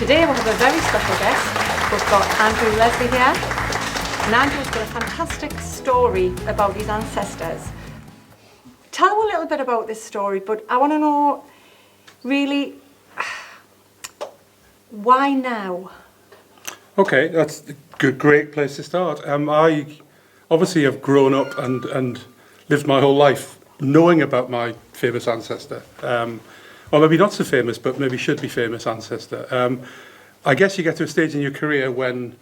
today we have a very special guest. We've got Andrew Leslie here, and Andrew's got a fantastic story about his ancestors. Tell a little bit about this story, but I want to know really why now? Okay, that's a great place to start. I obviously have grown up and lived my whole life knowing about my famous ancestor. Or maybe not so famous, but maybe should be famous ancestor. I guess you get to a stage in your career when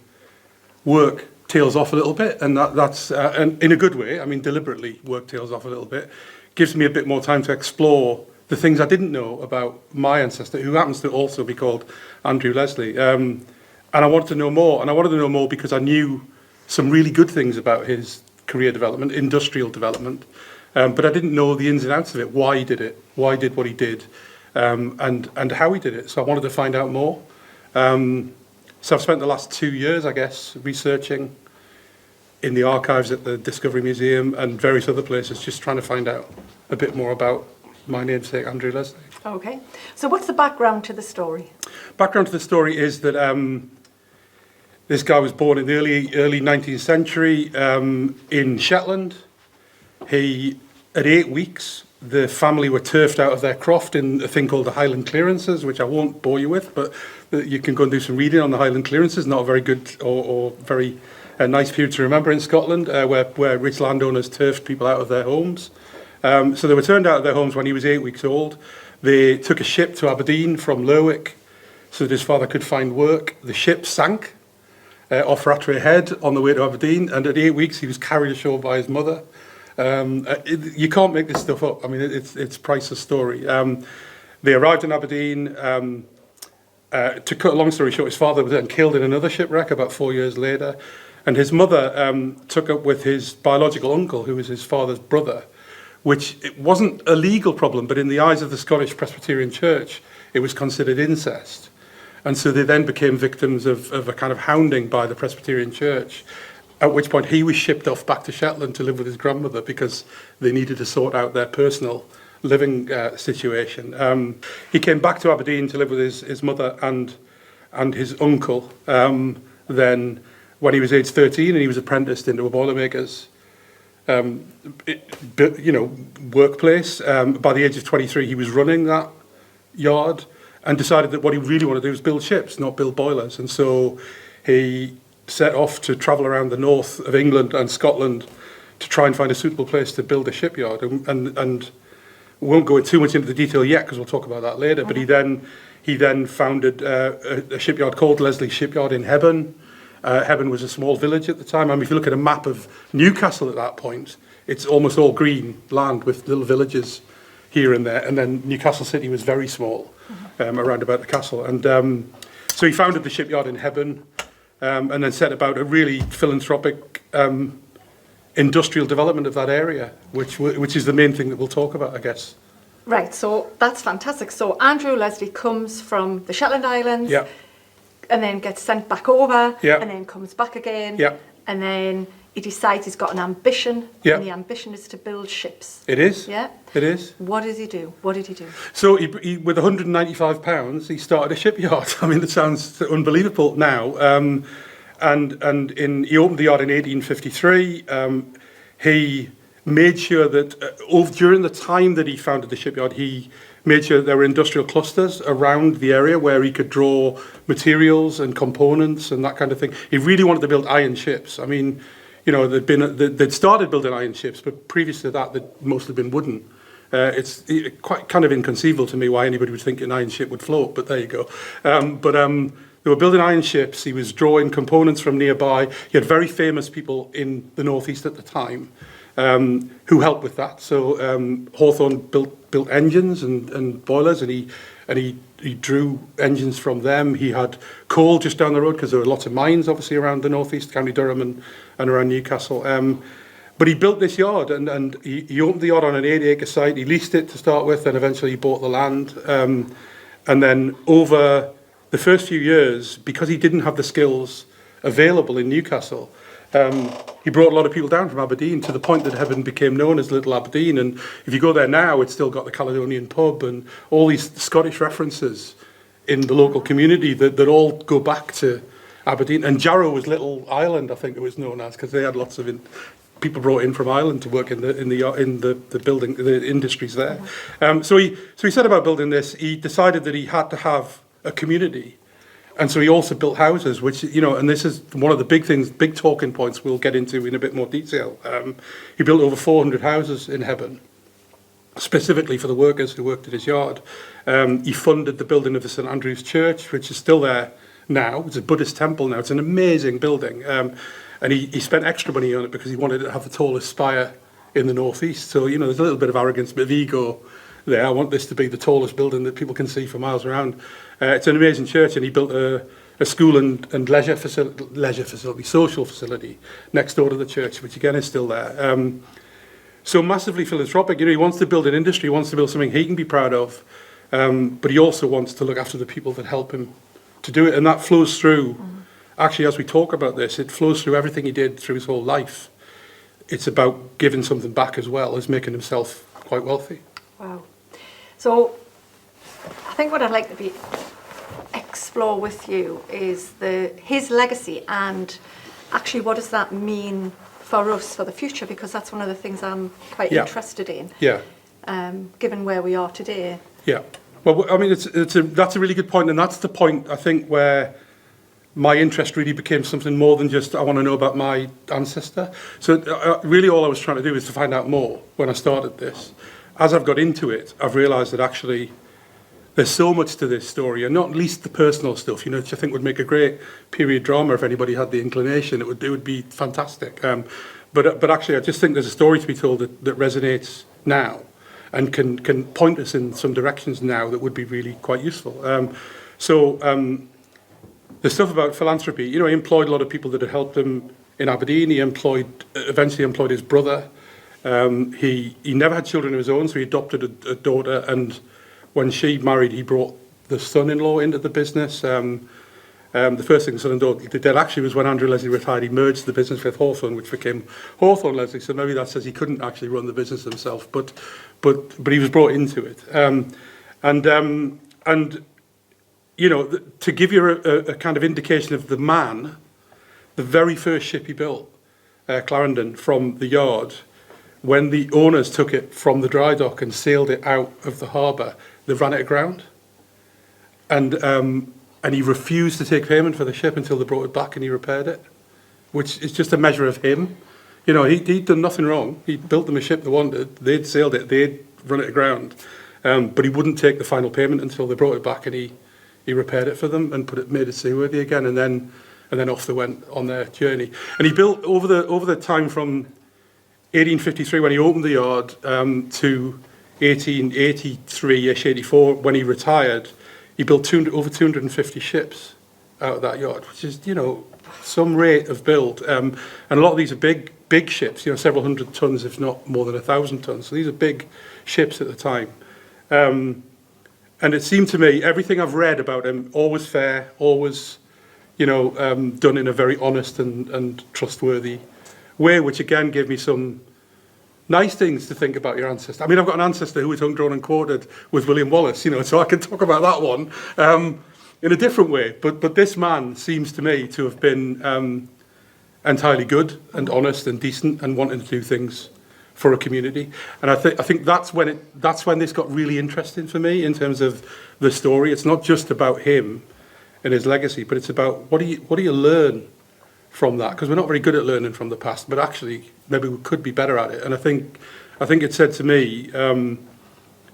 work tails off a little bit, and that's and in a good way. I mean, deliberately work tails off a little bit. Gives me a bit more time to explore the things I didn't know about my ancestor, who happens to also be called Andrew Leslie. And I wanted to know more, and I wanted to know more because I knew some really good things about his career development, industrial development, but I didn't know the ins and outs of it, why he did it, why he did what he did, and how he did it. So I wanted to find out more. So I've spent the last 2 years, I guess, researching in the archives at the Discovery Museum and various other places, just trying to find out a bit more about my namesake, Andrew Leslie. Okay, so what's the background to the story? Background to the story is that this guy was born in the early 19th century in Shetland. At 8 weeks, the family were turfed out of their croft in a thing called the Highland Clearances, which I won't bore you with, but you can go and do some reading on the Highland Clearances. Not a very good or very nice period to remember in Scotland, where rich landowners turfed people out of their homes. So they were turned out of their homes when he was 8 weeks old. They took a ship to Aberdeen from Lerwick so that his father could find work. The ship sank off Rattray Head on the way to Aberdeen, and at 8 weeks he was carried ashore by his mother. You can't make this stuff up. I mean, it's priceless story. They arrived in Aberdeen. To cut a long story short, his father was then killed in another shipwreck about 4 years later, and his mother took up with his biological uncle, who was his father's brother, which it wasn't a legal problem, but in the eyes of the Scottish Presbyterian Church, it was considered incest. And so they then became victims of a kind of hounding by the Presbyterian Church, at which point he was shipped off back to Shetland to live with his grandmother because they needed to sort out their personal living situation. He came back to Aberdeen to live with his mother and his uncle. Then when he was age 13 and he was apprenticed into a boilermaker's workplace. By the age of 23, he was running that yard and decided that what he really wanted to do was build ships, not build boilers. And so he set off to travel around the north of England and Scotland to try and find a suitable place to build a shipyard. And we won't go too much into the detail yet because we'll talk about that later. But he then founded a shipyard called Leslie Shipyard in Hebbon. Hebbon was a small village at the time. I mean, if you look at a map of Newcastle at that point, it's almost all green land with little villages here and there. And then Newcastle City was very small, around about the castle. And so he founded the shipyard in Hebbon, and then set about a really philanthropic industrial development of that area, which is the main thing that we'll talk about, I guess. Right, so that's fantastic. So Andrew Leslie comes from the Shetland Islands. Yeah. And then gets sent back over, yeah. and then comes back again, yeah. and then he decides he's got an ambition, yeah. and the ambition is to build ships. It is. Yeah. It is. What does he do? What did he do? So he with £195, he started a shipyard. I mean, that sounds unbelievable now. He opened the yard in 1853. He made sure that during the time that he founded the shipyard, he made sure that there were industrial clusters around the area where he could draw materials and components and that kind of thing. He really wanted to build iron ships. I mean, they'd started building iron ships, but previous to that, they'd mostly been wooden. It's quite kind of inconceivable to me why anybody would think an iron ship would float, but there you go. They were building iron ships. He was drawing components from nearby. He had very famous people in the northeast at the time who helped with that. So Hawthorne built engines and boilers, and he drew engines from them. He had coal just down the road because there were lots of mines, obviously, around the northeast, County Durham and around Newcastle. But he built this yard, and he opened the yard on an 8-acre site. He leased it to start with, and eventually he bought the land. And then over the first few years, because he didn't have the skills available in Newcastle, he brought a lot of people down from Aberdeen to the point that Hebbon became known as Little Aberdeen. And if you go there now, it's still got the Caledonian pub and all these Scottish references in the local community that all go back to Aberdeen. And Jarrow was Little Ireland, I think it was known as, because they had lots of people brought in from Ireland to work in the building, the industries there. So he said about building this. He decided that he had to have a community, and so he also built houses, which, you know, and this is one of the big talking points we'll get into in a bit more detail. He built over 400 houses in Hebbon, specifically for the workers who worked at his yard. He funded the building of the St Andrew's Church, which is still there now. It's a Buddhist temple now. It's an amazing building. And he spent extra money on it because he wanted to have the tallest spire in the northeast. So, you know, there's a little bit of arrogance, a bit of ego there. I want this to be the tallest building that people can see for miles around. It's an amazing church, and he built a school and leisure facility, social facility next door to the church, which again is still there. So massively philanthropic. You know, he wants to build an industry, he wants to build something he can be proud of, but he also wants to look after the people that help him to do it, and that flows through. Actually, as we talk about this, it flows through everything he did through his whole life. It's about giving something back as well as making himself quite wealthy. Wow. So I think what I'd like to explore with you is his legacy, and actually what does that mean for us for the future, because that's one of the things I'm quite interested in. Yeah. Given where we are today. Yeah. Well, I mean, that's a really good point, and that's the point, I think, where my interest really became something more than just I want to know about my ancestor. So really all I was trying to do was to find out more when I started this. As I've got into it, I've realised that actually there's so much to this story, and not least the personal stuff, you know, which I think would make a great period drama if anybody had the inclination. It would be fantastic. But actually I just think there's a story to be told that resonates now and can point us in some directions now that would be really quite useful. The stuff about philanthropy, you know, he employed a lot of people that had helped him in Aberdeen. He eventually employed his brother. He never had children of his own, so he adopted a daughter, and when she married, he brought the son-in-law into the business. The first thing the son-in-law did actually was when Andrew Leslie retired, he merged the business with Hawthorne, which became Hawthorne Leslie, so maybe that says he couldn't actually run the business himself, but he was brought into it. And you know, to give you a kind of indication of the man, the very first ship he built, Clarendon, from the yard, when the owners took it from the dry dock and sailed it out of the harbour, they ran it aground. And he refused to take payment for the ship until they brought it back and he repaired it, which is just a measure of him. You know, he'd done nothing wrong. He built them a ship they wanted, they'd sailed it, they'd run it aground, but he wouldn't take the final payment until they brought it back, and he repaired it for them and made it seaworthy again, and then off they went on their journey. And he built over the time from 1853 when he opened the yard to 1883-ish, 84 when he retired. He built over 250 ships out of that yard, which is, you know, some rate of build. And a lot of these are big ships, you know, several hundred tons, if not more than 1,000 tons. So these are big ships at the time. And it seemed to me, everything I've read about him, always fair, always, you know, done in a very honest and trustworthy way, which again gave me some nice things to think about your ancestor. I mean, I've got an ancestor who was hung, drawn and quartered with William Wallace, you know, so I can talk about that one in a different way. But this man seems to me to have been entirely good and honest and decent and wanting to do things for a community. And I think that's when this got really interesting for me in terms of the story. It's not just about him and his legacy, but it's about what do you learn from that? Because we're not very good at learning from the past, but actually maybe we could be better at it. And I think it said to me,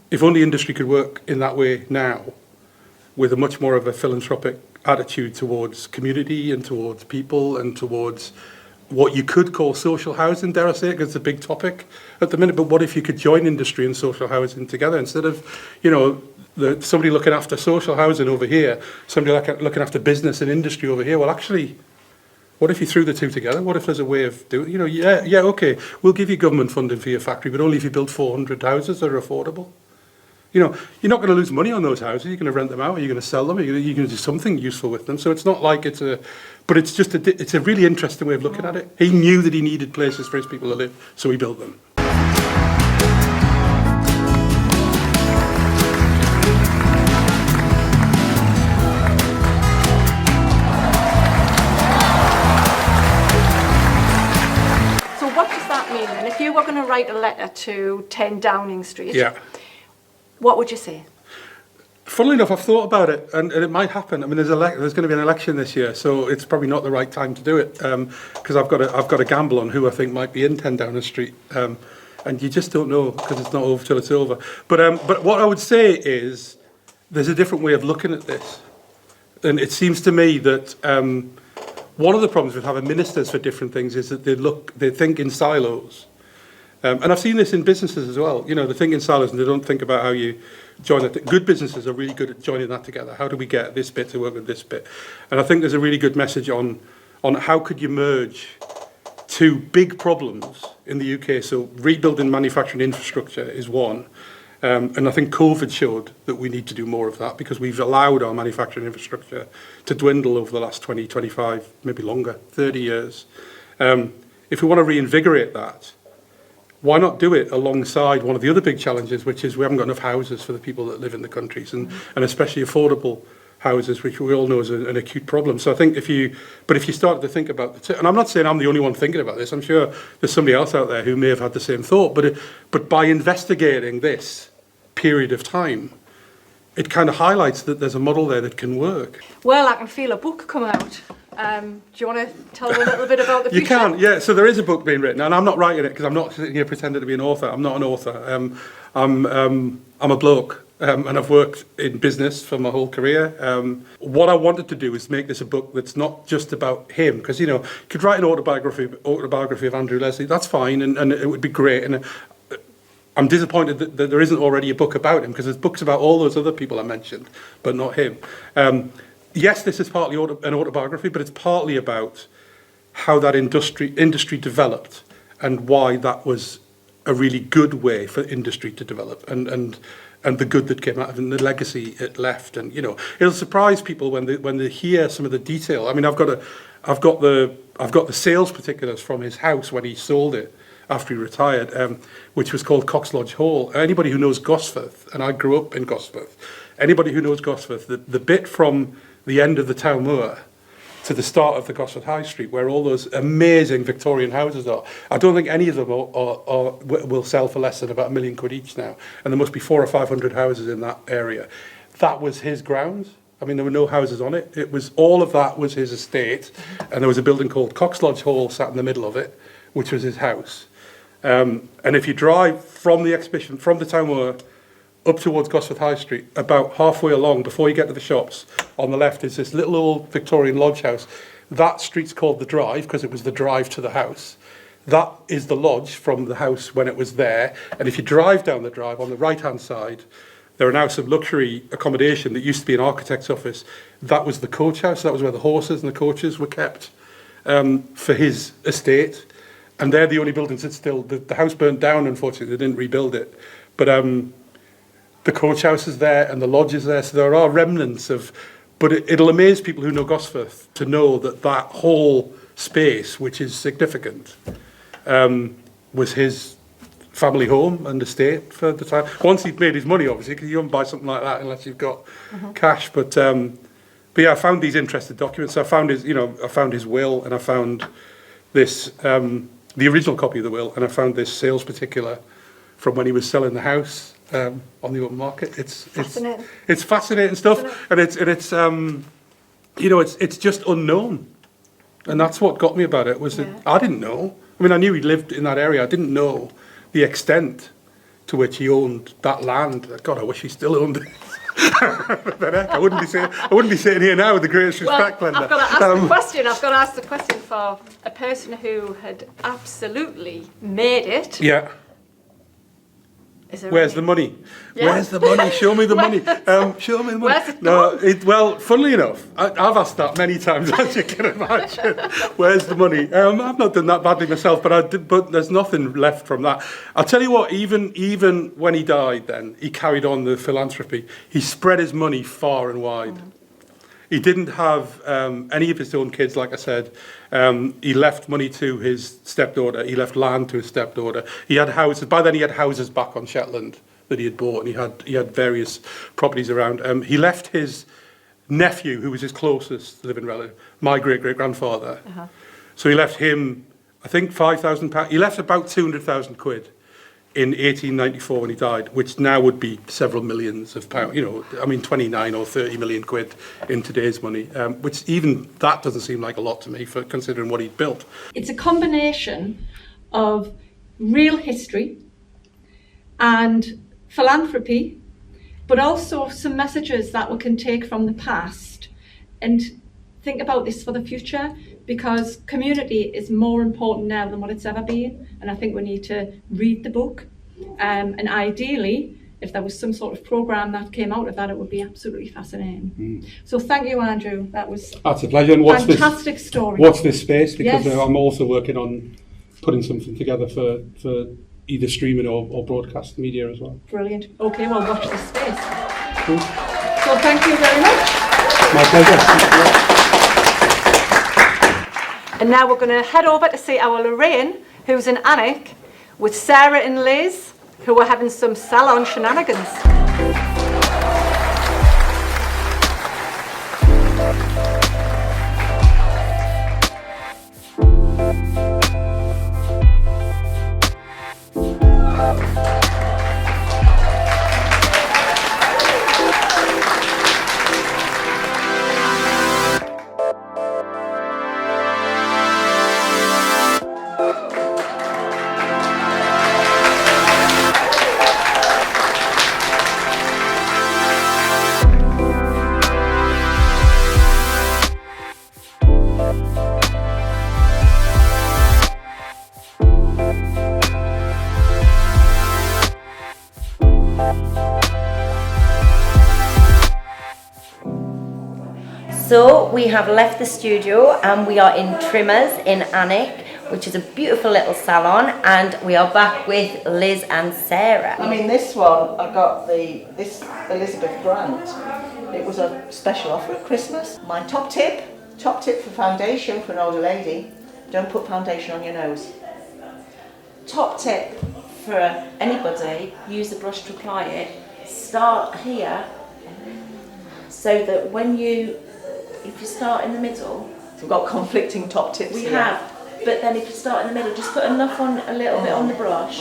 if only industry could work in that way now, with a much more of a philanthropic attitude towards community and towards people and towards what you could call social housing, dare I say it, because it's a big topic at the minute. But what if you could join industry and social housing together instead of, you know, somebody looking after social housing over here, somebody looking after business and industry over here? Well, actually, what if you threw the two together? What if there's a way of doing, you know, okay, we'll give you government funding for your factory, but only if you build 400 houses that are affordable. You know, you're not going to lose money on those houses. You're going to rent them out, or you're going to sell them, or you're going to do something useful with them. So it's not like it's a really interesting way of looking at it. He knew that he needed places for his people to live, so he built them. write a letter to 10 Downing Street, Yeah. what would you say? Funnily enough, I've thought about it, and it might happen. I mean, there's going to be an election this year, so it's probably not the right time to do it, because I've got a gamble on who I think might be in 10 Downing Street, and you just don't know because it's not over till it's over. But what I would say is there's a different way of looking at this, and it seems to me that one of the problems with having ministers for different things is that they think in silos. And I've seen this in businesses as well. You know, they think in silos and they don't think about how you join it. Good businesses are really good at joining that together. How do we get this bit to work with this bit? And I think there's a really good message on how could you merge two big problems in the UK. So rebuilding manufacturing infrastructure is one. And I think COVID showed that we need to do more of that because we've allowed our manufacturing infrastructure to dwindle over the last 20, 25, maybe longer, 30 years. If we want to reinvigorate that, why not do it alongside one of the other big challenges, which is we haven't got enough houses for the people that live in the countries, and especially affordable houses, which we all know is an acute problem. So I think if you started to think about and I'm not saying I'm the only one thinking about this, I'm sure there's somebody else out there who may have had the same thought, but by investigating this period of time, it kind of highlights that there's a model there that can work. Well, I can feel a book come out. Do you want to tell us a little bit about the future? You can, yeah. So there is a book being written, and I'm not writing it because I'm not sitting here pretending to be an author. I'm not an author. I'm a bloke, and I've worked in business for my whole career. What I wanted to do is make this a book that's not just about him, because you could write an autobiography of Andrew Leslie. That's fine, and it would be great. And I'm disappointed that there isn't already a book about him, because there's books about all those other people I mentioned, but not him. Yes, this is partly an autobiography, but it's partly about how that industry developed and why that was a really good way for industry to develop and the good that came out of it and the legacy it left. And it'll surprise people when they hear some of the detail. I mean, I've got the sales particulars from his house when he sold it after he retired, which was called Cox Lodge Hall. Anybody who knows Gosforth, and I grew up in Gosforth, anybody who knows Gosforth, the bit from the end of the town moor to the start of the Gosforth High Street, where all those amazing Victorian houses are. I don't think any of them will sell for less than about £1 million each now, and there must be 400 or 500 houses in that area. That was his grounds. I mean, there were no houses on it. It was all of that was his estate, and there was a building called Cox Lodge Hall sat in the middle of it, which was his house. And if you drive from the exhibition, from the town moor up towards Gosforth High Street, about halfway along, before you get to the shops, on the left is this little old Victorian lodge house. That street's called the Drive, because it was the drive to the house. That is the lodge from the house when it was there. And if you drive down the drive, on the right-hand side, there are now some luxury accommodation that used to be an architect's office. That was the coach house. That was where the horses and the coaches were kept for his estate. And they're the only buildings that still... The house burnt down, unfortunately. They didn't rebuild it. But... the coach house is there and the lodge is there, so there are remnants of... But it'll amaze people who know Gosforth to know that that whole space, which is significant, was his family home and estate for the time. Once he'd made his money, obviously, because you don't buy something like that unless you've got cash. But yeah, I found these interesting documents. I found his will, and I found this, the original copy of the will, and I found this sales particular from when he was selling the house. On the open market, it's fascinating stuff, and it's just unknown, and that's what got me about it. Was that I didn't know. I mean, I knew he lived in that area. I didn't know the extent to which he owned that land. God, I wish he still owned it. But I wouldn't be sitting here now with the greatest respect, Glenda. I've got to ask the question. I've got to ask the question for a person who had absolutely made it. Yeah. Where's the money? Yeah. Where's the money? Show me the money. Show me the money. Where's it gone? Well, funnily enough, I've asked that many times, as you can imagine. Where's the money? I've not done that badly myself, but there's nothing left from that. I'll tell you what, even when he died then, he carried on the philanthropy. He spread his money far and wide. He didn't have any of his own kids, like I said. He left money to his stepdaughter. He left land to his stepdaughter. He had houses. By then, he had houses back on Shetland that he had bought, and he had various properties around. He left his nephew, who was his closest living relative, my great-great-grandfather. So he left him, I think, £5,000. He left about 200,000 quid in 1894 when he died, which now would be several millions of pounds, you know, I mean 29 or 30 million quid in today's money, which even that doesn't seem like a lot to me for considering what he'd built. It's a combination of real history and philanthropy, but also some messages that we can take from the past and think about this for the future, because community is more important now than what it's ever been, and I think we need to read the book, and ideally if there was some sort of programme that came out of that, it would be absolutely fascinating. So thank you, Andrew, that's a pleasure. And what's fantastic story. What's this space? Because Yes. I'm also working on putting something together for either streaming or broadcast media as well. Brilliant. Okay, well, watch this space. Cool. So thank you very much. My pleasure. And now we're going to head over to see our Lorraine, who's in Alnwick, with Sarah and Liz, who are having some salon shenanigans. So we have left the studio and we are in Trimmers in Alnwick, which is a beautiful little salon, and we are back with Liz and Sarah. I mean, this one, I got this Elizabeth Grant. It was a special offer at Christmas. My top tip for foundation for an older lady, don't put foundation on your nose. Top tip for anybody, use the brush to apply it. Start here, so that if you start in the middle, So we've got conflicting top tips we here. have, but then if you start in the middle, just put enough on, a little bit on the brush,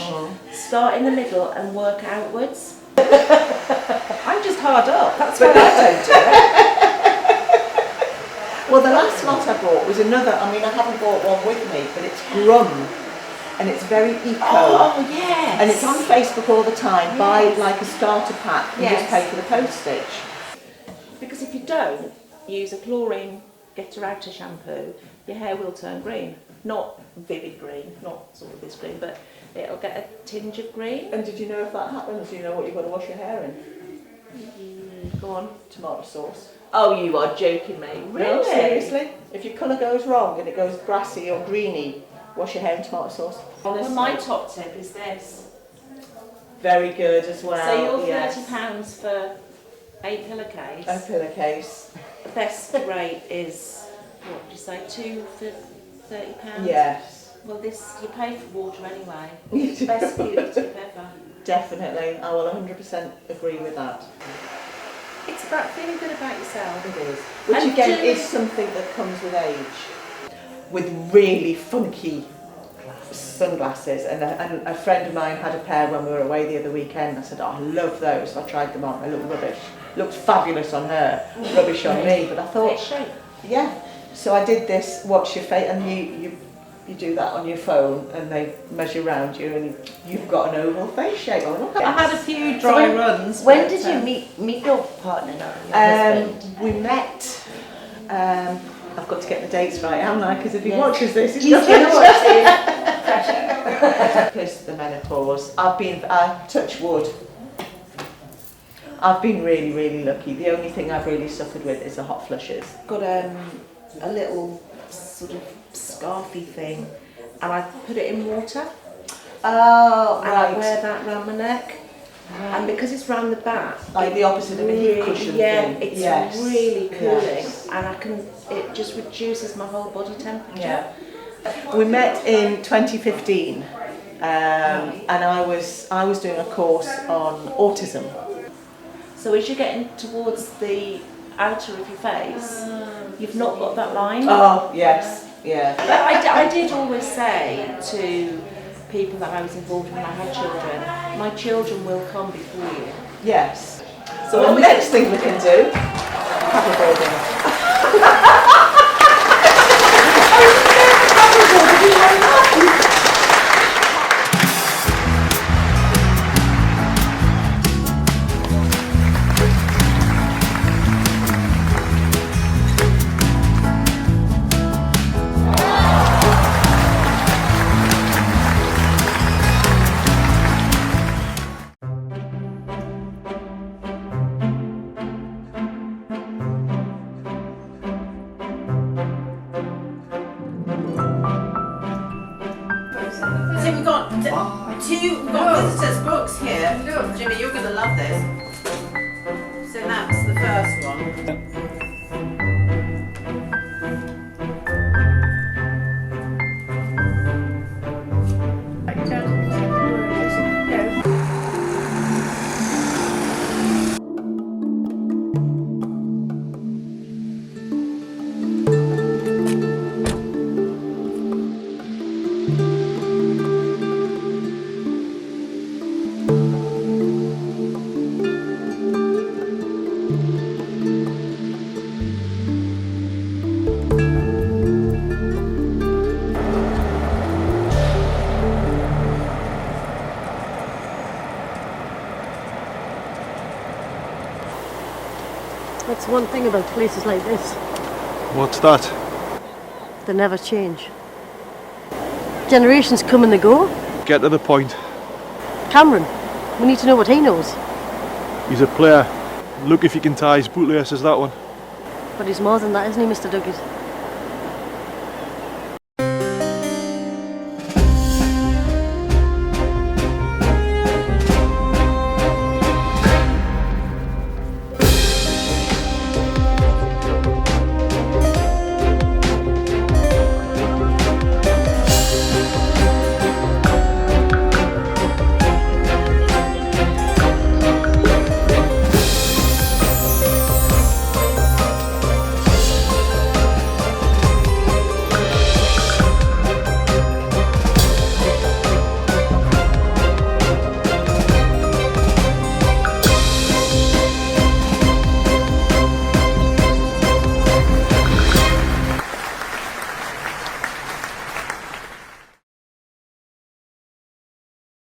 start in the middle and work outwards. I'm just hard up, that's why I don't do it. Well, the last lot I bought was another, I mean, I haven't bought one with me, but it's Grum, and it's very eco. Oh, yes! And it's on Facebook all the time. Yes. Buy like a starter pack and just Yes. pay for the postage. Because if you don't use a chlorine getter outer shampoo, your hair will turn green. Not vivid green, not sort of this green, but it'll get a tinge of green. And did you know if that happens, do you know what you've got to wash your hair in? Go on. Tomato sauce. Oh, you are joking me. Really? No, seriously. If your colour goes wrong and it goes grassy or greeny, wash your hair in tomato sauce. Well, my top tip is this. Very good as well. So you're yes. £30 for 8 pillowcase. A pillowcase. The best rate is, what did you say, 2 for £30? Yes. Well, this, you pay for water anyway. It's the best beauty tip ever. Definitely. I will 100% agree with that. It's about feeling good about yourself. It is. Which And again do- is something that comes with age. With really funky sunglasses, and a friend of mine had a pair when we were away the other weekend. I said, oh, I love those. So I tried them on. They looked rubbish. Looked fabulous on her, rubbish on me. But I thought, Face shape. yeah. So I did this. Watch your face, and you do that on your phone, and they measure around you, and you've got an oval face shape. Oh, look at I had a few dry runs. When but, did you meet your partner now? Your husband? We met. I've got to get the dates right, haven't I? Because if he Yes. watches this, he's He's going going to to watch it. Because the menopause, touch wood. I've been really, really lucky. The only thing I've really suffered with is the hot flushes. Got a little sort of scarfy thing, and I put it in water, Oh, and I wear that round my neck. And because it's round the back, Like the opposite of a heat really- cushion yeah, thing. it's Yes. really cooling, Yes. and it just reduces my whole body temperature. Yeah. We met in 2015, and I was doing a course on autism. So as you're getting towards the outer of your face, you've not got that line. Oh yes, yeah. But I did always say to people that I was involved in when I had children. My children will come before you. Yes. So the next thing we can do, have a building. So we've got visitors' books here. Jimmy, you're going to love this. So that's the first one. That's one thing about places like this. What's that? They never change. Generations come and they go. Get to the point. Cameron, we need to know what he knows. He's a player. Look if you can tie his bootlaces, that one. But he's more than that, isn't he, Mr. Duggett?